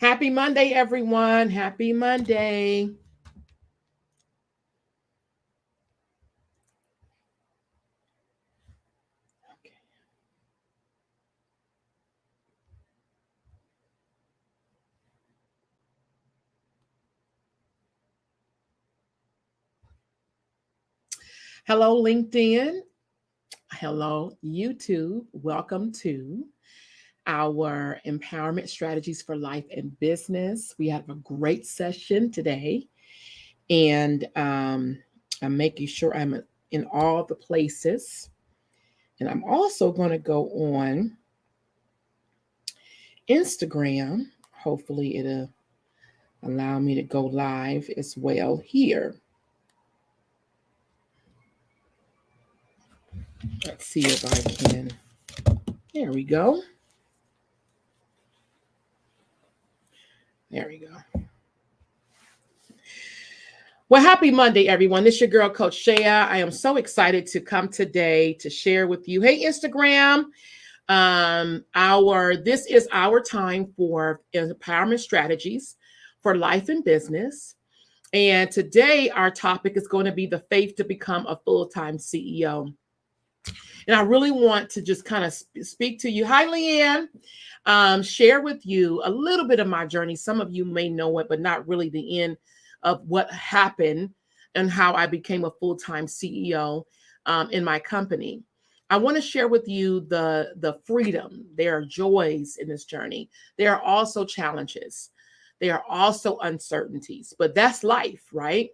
Happy Monday, everyone. Happy Monday. Hello, LinkedIn. Hello, YouTube. Welcome to our Empowerment Strategies for Life and Business. We have a great session today, and I'm making sure I'm in all the places. And I'm also going to go on Instagram. Hopefully, it'll allow me to go live as well here. Let's see if I can. There we go. There we go. Well, happy Monday, everyone. This is your girl, Coach Shea. I am so excited to come today to share with you. Hey, Instagram. This is our time for empowerment strategies for life and business. And today our topic is going to be the faith to become a full-time CEO. And I really want to just kind of speak to you. Hi, Leanne. Share with you a little bit of my journey. Some of you may know it, but not really the end of what happened and how I became a full-time CEO in my company. I want to share with you the freedom. There are joys in this journey. There are also challenges. There are also uncertainties, but that's life, right?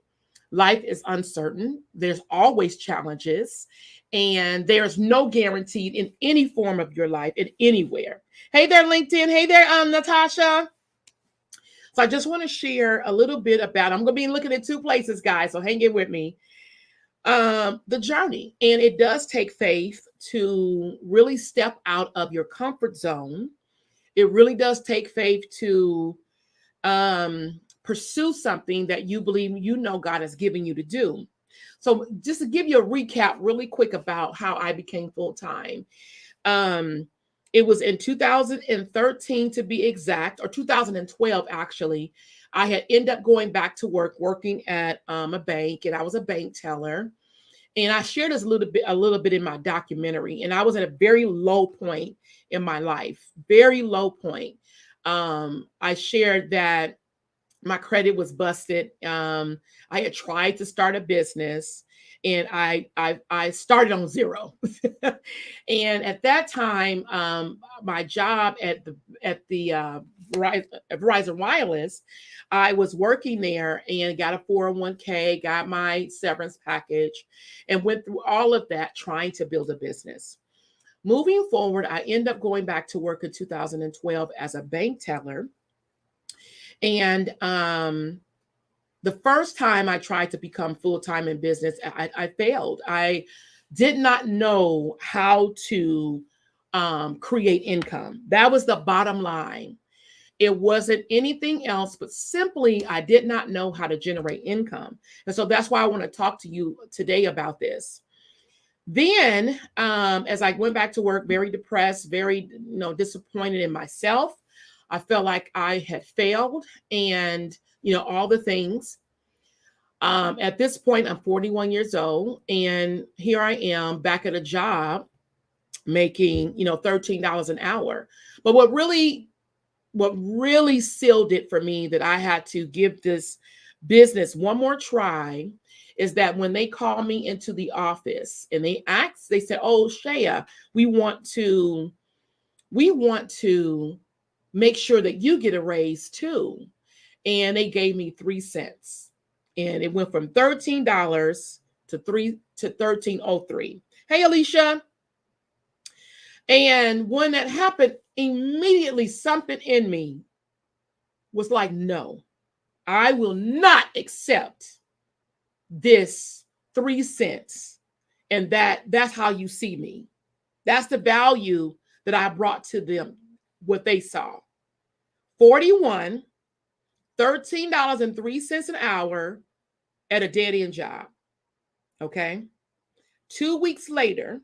Life is uncertain. There's always challenges, and there's no guaranteed in any form of your life in anywhere. Hey there, LinkedIn. Hey there, Natasha. So I just want to share a little bit about, I'm going to be looking at two places, guys, so hang in with me. The journey. And it does take faith to really step out of your comfort zone. It really does take faith to pursue something that you believe God is giving you to do. So just to give you a recap really quick about how I became full-time. It was in 2013 to be exact, or 2012 actually. I had ended up going back to work, working at a bank, and I was a bank teller. And I shared this a little bit in my documentary. And I was at a very low point in my life, very low point. I shared that my credit was busted. I had tried to start a business, and I started on zero. And at that time, my job at the Verizon Wireless, I was working there and got a 401k, got my severance package, and went through all of that trying to build a business. Moving forward, I ended up going back to work in 2012 as a bank teller. And the first time I tried to become full-time in business, I failed. I did not know how to create income. That was the bottom line. It wasn't anything else, but simply I did not know how to generate income. And so that's why I want to talk to you today about this. Then, as I went back to work, very depressed, very disappointed in myself. I felt like I had failed, and all the things. At this point, I'm 41 years old, and here I am back at a job making $13 an hour. But what really sealed it for me that I had to give this business one more try is that when they called me into the office and they said, "Oh, Shea, we want to make sure that you get a raise too." And they gave me 3 cents. And it went from $13 to 13.03. Hey, Alicia. And when that happened, immediately something in me was like, no, I will not accept this 3 cents. And that's how you see me. That's the value that I brought to them, what they saw. 41, $13.03 an hour at a dead-end job. Okay. 2 weeks later,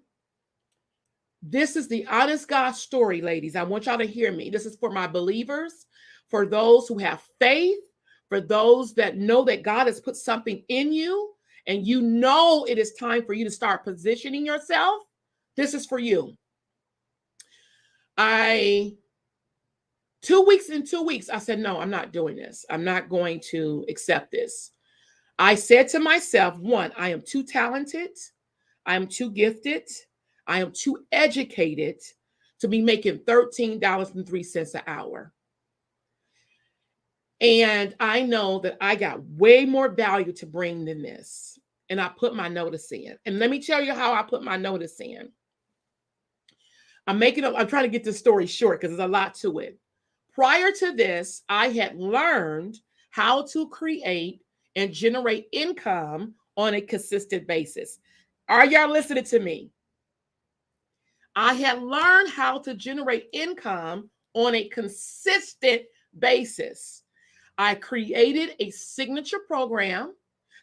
This is the honest God story, ladies. I want y'all to hear me. This is for my believers, for those who have faith, for those that know that God has put something in you and you know it is time for you to start positioning yourself. This is for you. 2 weeks in 2 weeks, I said, no, I'm not doing this. I'm not going to accept this. I said to myself, one, I am too talented. I am too gifted. I am too educated to be making $13.03 an hour. And I know that I got way more value to bring than this. And I put my notice in. And let me tell you how I put my notice in. I'm trying to get this story short because there's a lot to it. Prior to this, I had learned how to create and generate income on a consistent basis. Are y'all listening to me? I had learned how to generate income on a consistent basis. I created a signature program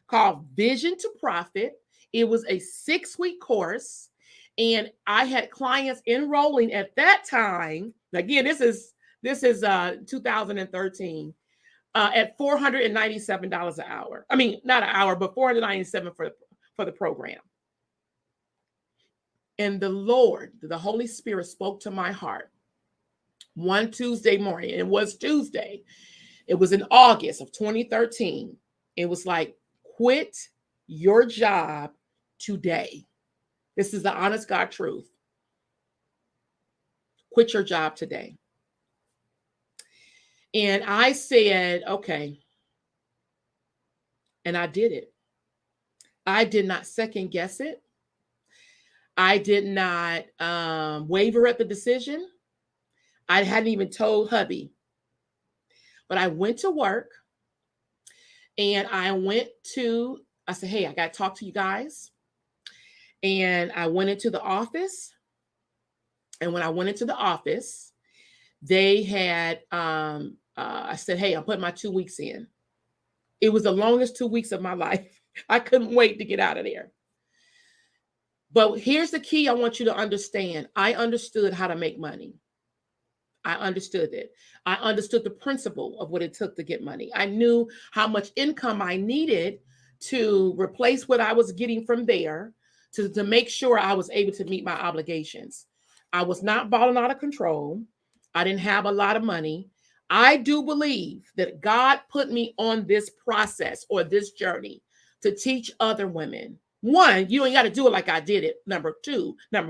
called Vision to Profit. It was a 6-week course, and I had clients enrolling at that time. Again, this is 2013 at $497 an hour. I mean, not an hour, but $497 for the program. And the Lord, the Holy Spirit spoke to my heart one Tuesday morning. It was Tuesday. It was in August of 2013. It was like, quit your job today. This is the honest God truth. Quit your job today. And I said, okay. And I did it. I did not second guess it. I did not waver at the decision. I hadn't even told hubby. But I went to work and I said, hey, I got to talk to you guys. And I went into the office. And when I went into the office, they had, I said, hey, I'm putting my 2 weeks in. It was the longest 2 weeks of my life. I couldn't wait to get out of there. But here's the key I want you to understand. I understood how to make money. I understood it. I understood the principle of what it took to get money. I knew how much income I needed to replace what I was getting from there to make sure I was able to meet my obligations. I was not balling out of control. I didn't have a lot of money. I do believe that God put me on this process or this journey to teach other women. One, you ain't got to do it like I did it. Number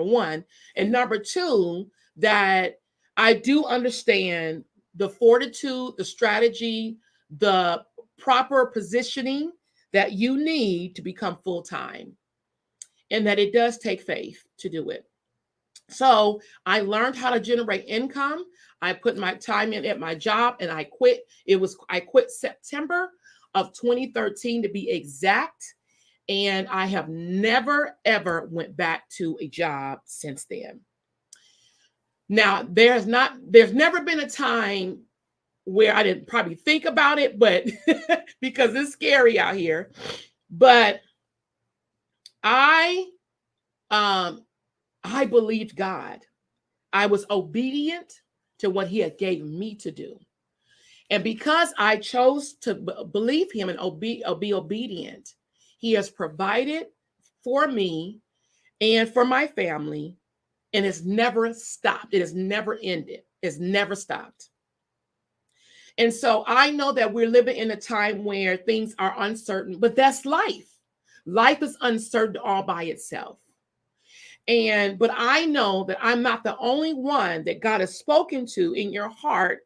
one. And number two, that I do understand the fortitude, the strategy, the proper positioning that you need to become full-time, and that it does take faith to do it. So I learned how to generate income. I put my time in at my job and I quit. I quit September of 2013 to be exact. And I have never, ever went back to a job since then. Now, there's never been a time where I didn't probably think about it, but because it's scary out here. But I believed God. I was obedient to what he had gave me to do. And because I chose to believe him and be obedient, he has provided for me and for my family, and it's never stopped. It has never ended. It's never stopped. And so I know that we're living in a time where things are uncertain, but that's life. Life is uncertain all by itself. But I know that I'm not the only one that God has spoken to in your heart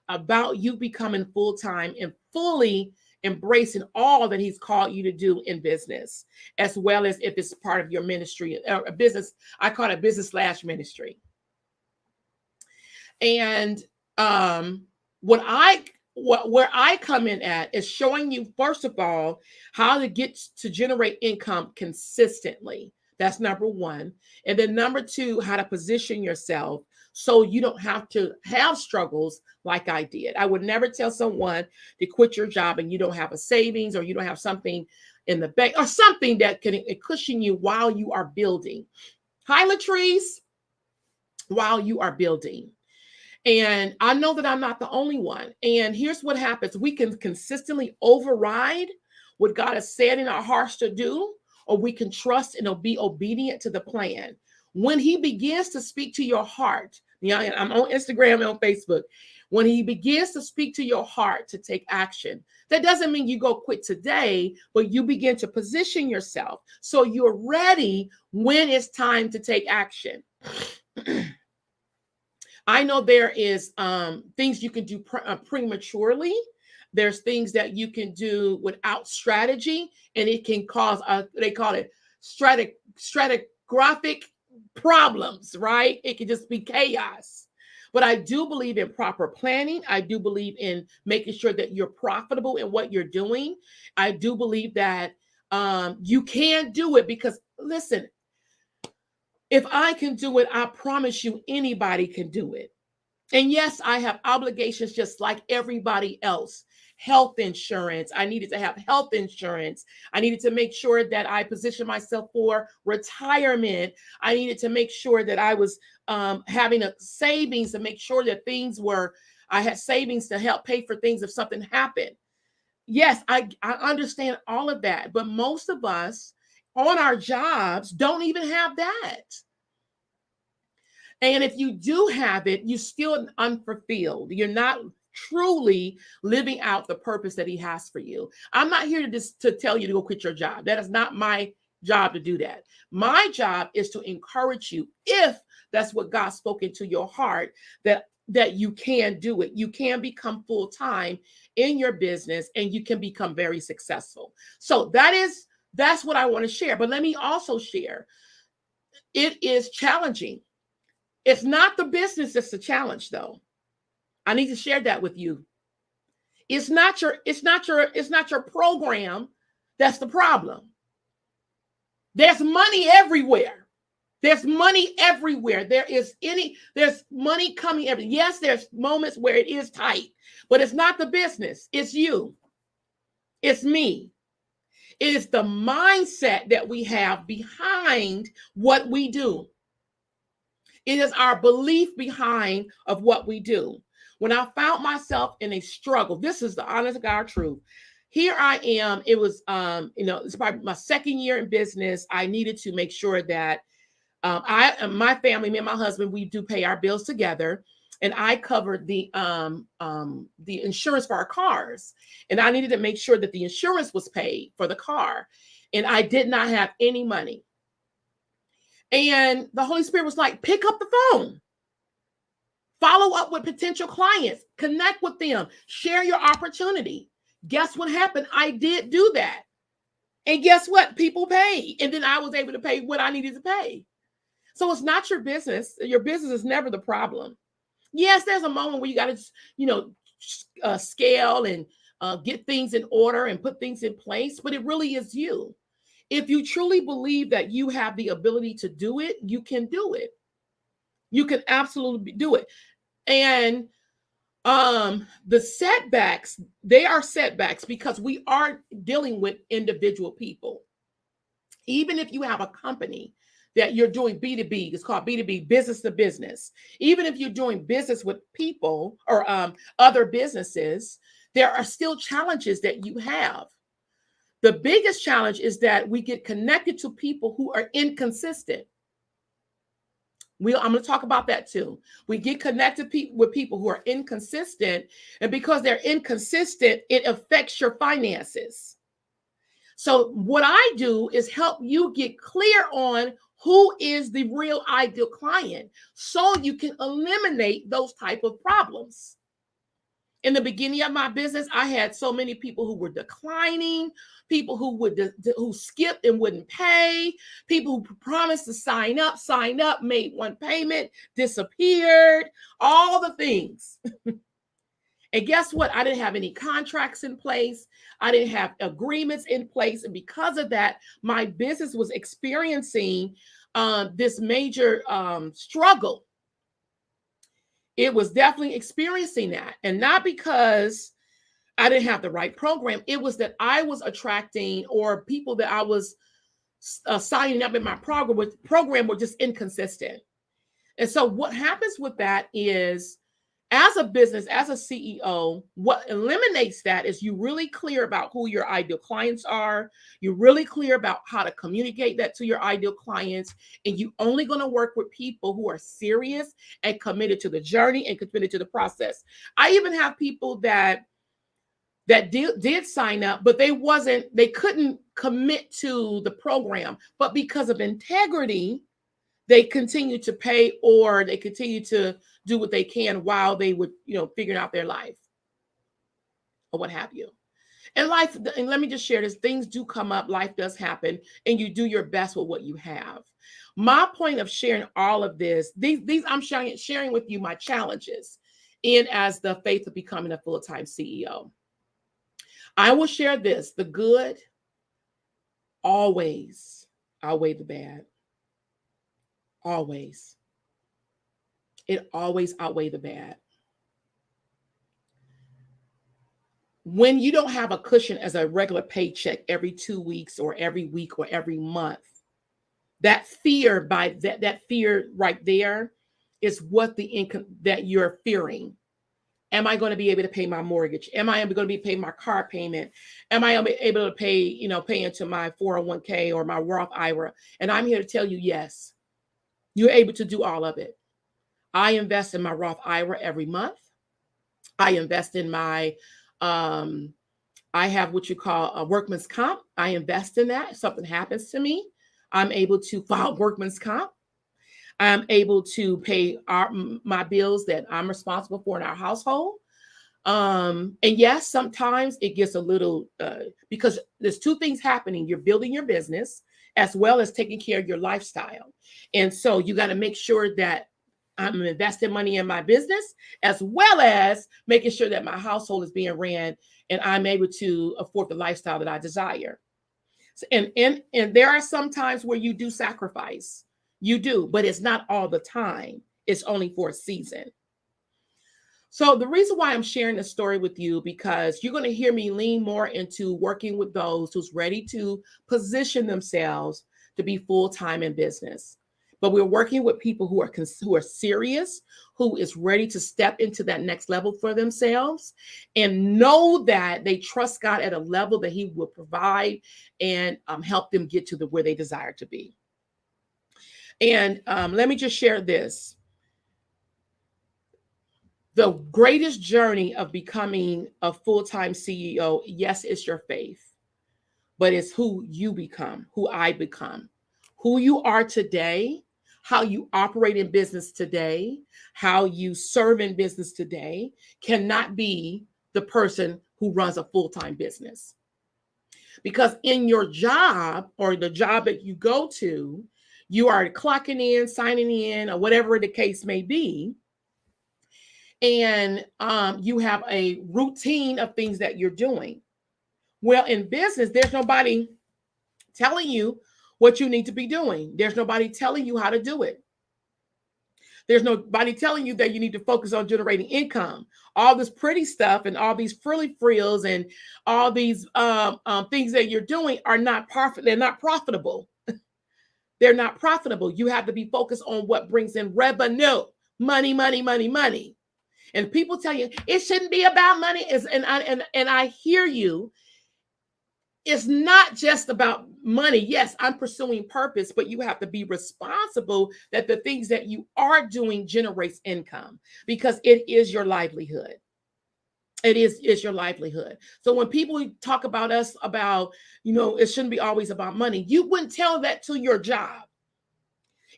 about you becoming full-time and fully embracing all that he's called you to do in business, as well as if it's part of your ministry, a business. I call it business/ministry. And where I come in at is showing you, first of all, how to generate income consistently. That's number one. And then number two, how to position yourself so you don't have to have struggles like I did. I would never tell someone to quit your job and you don't have a savings or you don't have something in the bank or something that can cushion you while you are building. Hi, Latrice. while you are building. And I know that I'm not the only one. And here's what happens. We can consistently override what God has said in our hearts to do, or we can trust and be obedient to the plan. When he begins to speak to your heart, I'm on Instagram and on Facebook. When he begins to speak to your heart to take action, that doesn't mean you go quit today, but you begin to position yourself so you're ready when it's time to take action. I know there is things you can do prematurely. There's things that you can do without strategy, and it can cause, they call it stratigraphic problems, right? It can just be chaos. But I do believe in proper planning. I do believe in making sure that you're profitable in what you're doing. I do believe that you can do it because, listen, if I can do it, I promise you anybody can do it. And yes, I have obligations just like everybody else. Health insurance. I needed to have health insurance. I needed to make sure that I positioned myself for retirement. I needed to make sure that I was having a savings to make sure that I had savings to help pay for things if something happened. Yes, I understand all of that. But most of us on our jobs don't even have that. And if you do have it, you're still unfulfilled. You're not truly living out the purpose that he has for you. I'm not here to tell you to go quit your job. That is not my job to do that. My job is to encourage you, if that's what God spoke into your heart, that you can do it. You can become full-time in your business and you can become very successful. So that's what I want to share. But let me also share, it is challenging. It's not the business that's the challenge, though. I need to share that with you. It's not your program that's the problem. There's money everywhere. There's money everywhere. There's money coming everywhere. Yes, there's moments where it is tight, but it's not the business. It's you. It's me. It is the mindset that we have behind what we do. It is our belief behind of what we do. When I found myself in a struggle, this is the honest to God truth. Here I am. It was, it's probably my second year in business. I needed to make sure that my family, me and my husband, we do pay our bills together, and I covered the insurance for our cars, and I needed to make sure that the insurance was paid for the car, and I did not have any money. And the Holy Spirit was like, pick up the phone, follow up with potential clients, connect with them, share your opportunity. Guess what happened? I did do that. And guess what? People paid. And then I was able to pay what I needed to pay. So it's not your business. Your business is never the problem. Yes, there's a moment where you got to, scale and get things in order and put things in place, but it really is you. If you truly believe that you have the ability to do it, you can do it. You can absolutely do it. And the setbacks, they are setbacks because we are dealing with individual people. Even if you have a company that you're doing B2B, it's called B2B, business to business. Even if you're doing business with people or other businesses, there are still challenges that you have. The biggest challenge is that we get connected to people who are inconsistent. I'm going to talk about that too. We get connected with people who are inconsistent, and because they're inconsistent, it affects your finances. So what I do is help you get clear on who is the real ideal client so you can eliminate those type of problems. In the beginning of my business, I had so many people who were declining, people who skipped and wouldn't pay, people who promised to sign up, made one payment, disappeared, all the things. And guess what? I didn't have any contracts in place. I didn't have agreements in place. And because of that, my business was experiencing this major struggle. It was definitely experiencing that. And not because I didn't have the right program. It was that I was attracting, or people that I was signing up in my program were just inconsistent. And so what happens with that is, as a business, as a CEO, what eliminates that is you really clear about who your ideal clients are. You're really clear about how to communicate that to your ideal clients. And you only going to work with people who are serious and committed to the journey and committed to the process. I even have people that did sign up, but they couldn't commit to the program. But because of integrity, they continue to pay, or they continue to do what they can while they would, figuring out their life or what have you. And life, and let me just share this, things do come up, life does happen, and you do your best with what you have. My point of sharing all of this, these I'm sharing with you my challenges in as the faith of becoming a full-time CEO. I will share this: the good always outweigh the bad. Always. It always outweighs the bad. When you don't have a cushion as a regular paycheck every 2 weeks or every week or every month, that fear that fear right there is what the income that you're fearing. Am I going to be able to pay my mortgage? Am I going to be paying my car payment? Am I able to pay into my 401k or my Roth IRA? And I'm here to tell you, yes, you're able to do all of it. I invest in my Roth IRA every month. I invest in my, I have what you call a workman's comp. I invest in that. If something happens to me, I'm able to file workman's comp. I'm able to pay my bills that I'm responsible for in our household. And yes, sometimes it gets a little, because there's two things happening. You're building your business as well as taking care of your lifestyle. And so you got to make sure that I'm investing money in my business, as well as making sure that my household is being ran and I'm able to afford the lifestyle that I desire. So, and there are some times where you do sacrifice. You do, but it's not all the time. It's only for a season. So the reason why I'm sharing this story with you, because you're going to hear me lean more into working with those who's ready to position themselves to be full-time in business. But we're working with people who are serious, who is ready to step into that next level for themselves and know that they trust God at a level that He will provide and help them get to where they desire to be. And let me just share this. The greatest journey of becoming a full-time CEO, yes, it's your faith, but it's who you become, who I become, who you are today, how you operate in business today, how you serve in business today cannot be the person who runs a full-time business. Because in your job or the job that you go to, you are clocking in, signing in, or whatever the case may be. And you have a routine of things that you're doing. Well, in business, there's nobody telling you what you need to be doing. There's nobody telling you how to do it. There's nobody telling you that you need to focus on generating income. All this pretty stuff and all these frills and all these things that you're doing are not profit. They're not profitable. They're not profitable. You have to be focused on what brings in revenue, money, money, money, money. And people tell you it shouldn't be about money. And I hear you. It's not just about money. Yes, I'm pursuing purpose, but you have to be responsible that the things that you are doing generates income, because it is your livelihood. It is your livelihood. So when people talk about us about, it shouldn't be always about money, you wouldn't tell that to your job.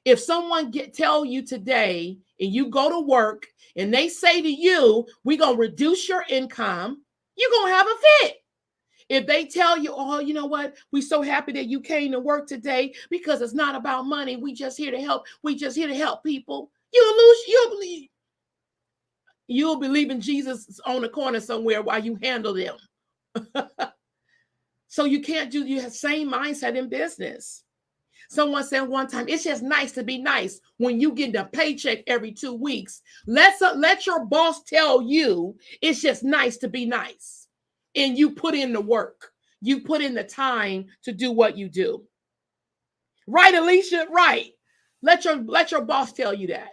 If someone tell you today and you go to work and they say to you, we're going to reduce your income, you're going to have a fit. If they tell you, oh, you know what? We're so happy that you came to work today because it's not about money. We just here to help. We just here to help people. You'll be leaving Jesus on the corner somewhere while you handle them. So you can't do the same mindset in business. Someone said one time, it's just nice to be nice when you get a paycheck every 2 weeks. Let your boss tell you it's just nice to be nice. And you put in the work. You put in the time to do what you do. Right, Alicia? Right. Let your boss tell you that.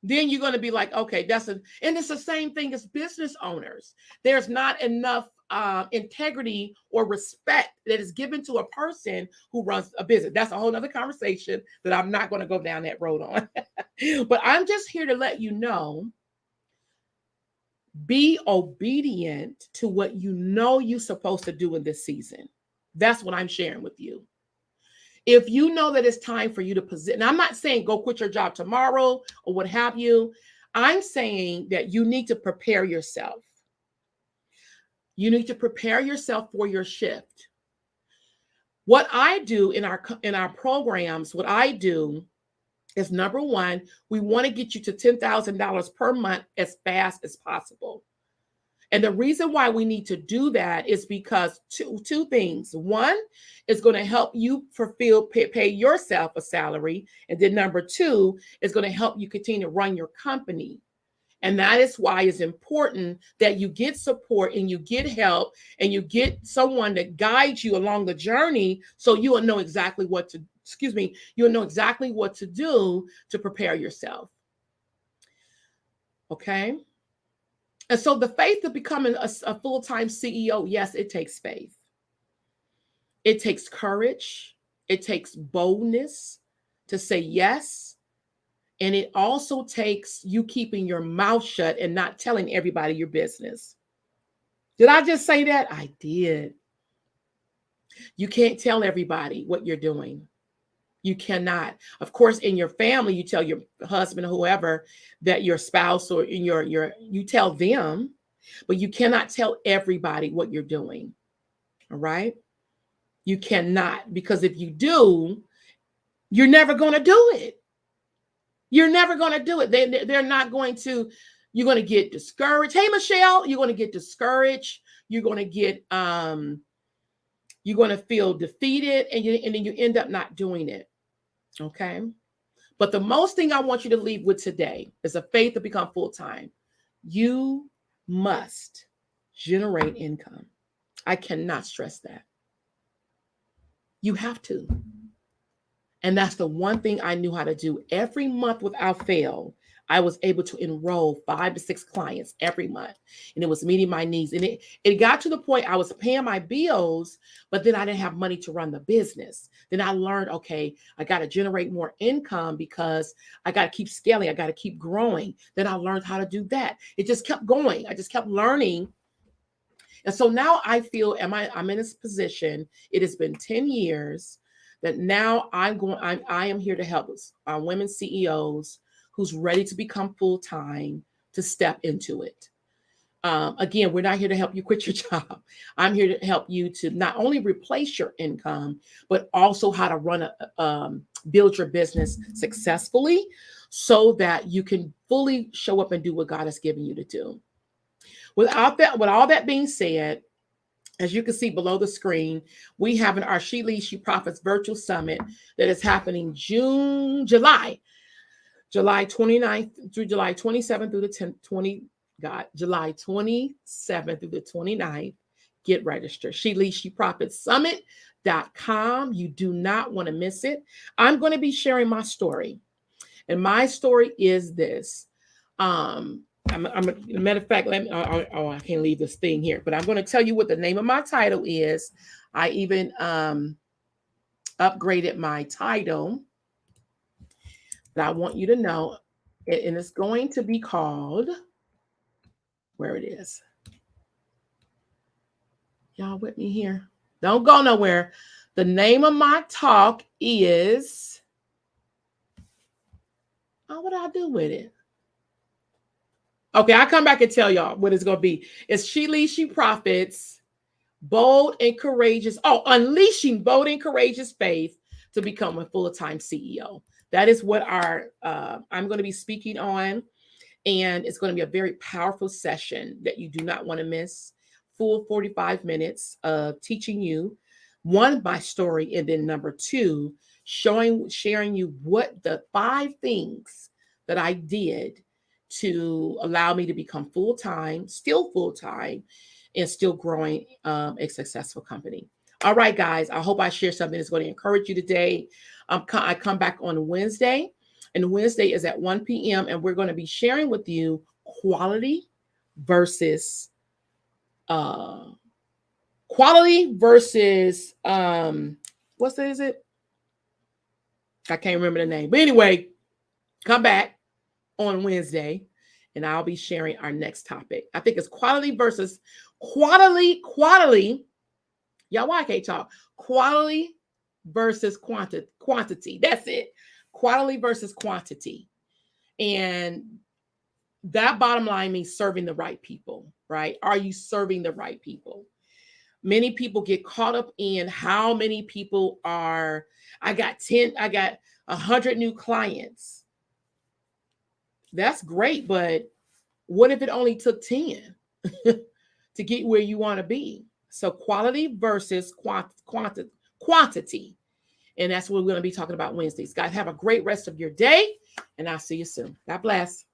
then you're going to be like, okay, and it's the same thing as business owners. There's not enough integrity or respect that is given to a person who runs a business. That's a whole nother conversation that I'm not going to go down that road on. But I'm just here to let you know, be obedient to what you know you're supposed to do in this season. That's what I'm sharing with you. If you know that it's time for you to position, I'm not saying go quit your job tomorrow or what have you. I'm saying that you need to prepare yourself. You need to prepare yourself for your shift. What I do in our programs, what I do is, number one, we want to get you to $10,000 per month as fast as possible. And the reason why we need to do that is because two things. One, is going to help you pay yourself a salary. And then number two, is going to help you continue to run your company. And that is why it's important that you get support and you get help and you get someone that guides you along the journey, so you will know exactly what to, you'll know exactly what to do to prepare yourself. Okay. And so the faith of becoming a full-time CEO, yes, it takes faith. It takes courage. It takes boldness to say yes. And it also takes you keeping your mouth shut and not telling everybody your business. Did I just say that? I did. You can't tell everybody what you're doing. You cannot. Of course, in your family, you tell your husband or whoever, that your spouse or you tell them, but you cannot tell everybody what you're doing. All right? You cannot, because if you do, you're never going to do it. You're never going to do it. They're not going to. You're going to get discouraged. Hey, Michelle, you're going to get discouraged. You're going to get you're going to feel defeated, and then you end up not doing it. Okay. But the most thing I want you to leave with today is a faith to become full-time. You must generate income. I cannot stress that. You have to. And that's the one thing I knew how to do. Every month without fail, I was able to enroll 5 to 6 clients every month. And it was meeting my needs. And it got to the point I was paying my bills, but then I didn't have money to run the business. Then I learned, okay, I got to generate more income because I got to keep scaling. I got to keep growing. Then I learned how to do that. It just kept going. I just kept learning. And so now I feel I'm in this position. It has been 10 years that now I am here to help women CEOs who's ready to become full-time to step into it. Again, we're not here to help you quit your job. I'm here to help you to not only replace your income, but also how to build your business successfully so that you can fully show up and do what God has given you to do. With all that being said, as you can see below the screen, we have our She Leads, She Profits Virtual Summit that is happening July 29th through July 27th through the July 27th through the 29th. Get registered. She Leads, She Profits Summit.com. You do not want to miss it. I'm going to be sharing my story. And my story is this. Matter of fact, I can't leave this thing here, but I'm going to tell you what the name of my title is. I even upgraded my title. But I want you to know, and it's going to be called, where it is. Y'all with me here? Don't go nowhere. The name of my talk is, what do I do with it? Okay, I'll come back and tell y'all what it's going to be. It's She Leads, She Profits, Bold and Courageous. Unleashing Bold and Courageous Faith to Become a Full-Time CEO. That is what I'm going to be speaking on. And it's going to be a very powerful session that you do not want to miss. Full 45 minutes of teaching you, one, my story, and then number two, sharing you what the 5 things that I did to allow me to become full-time, and still growing a successful company. All right, guys, I hope I share something that's going to encourage you today. I come back on Wednesday And Wednesday is at 1 p.m. And we're going to be sharing with you quality versus what is it? I can't remember the name. But anyway, come back on Wednesday and I'll be sharing our next topic. I think it's quality versus quality. Y'all, why I can't talk? Quality versus quantity. That's it. Quality versus quantity. And that bottom line means serving the right people, right? Are you serving the right people? Many people get caught up in how many people are, I got 100 new clients. That's great, but what if it only took 10 to get where you want to be? So quality versus quantity. And that's what we're going to be talking about Wednesdays. Guys, have a great rest of your day, and I'll see you soon. God bless.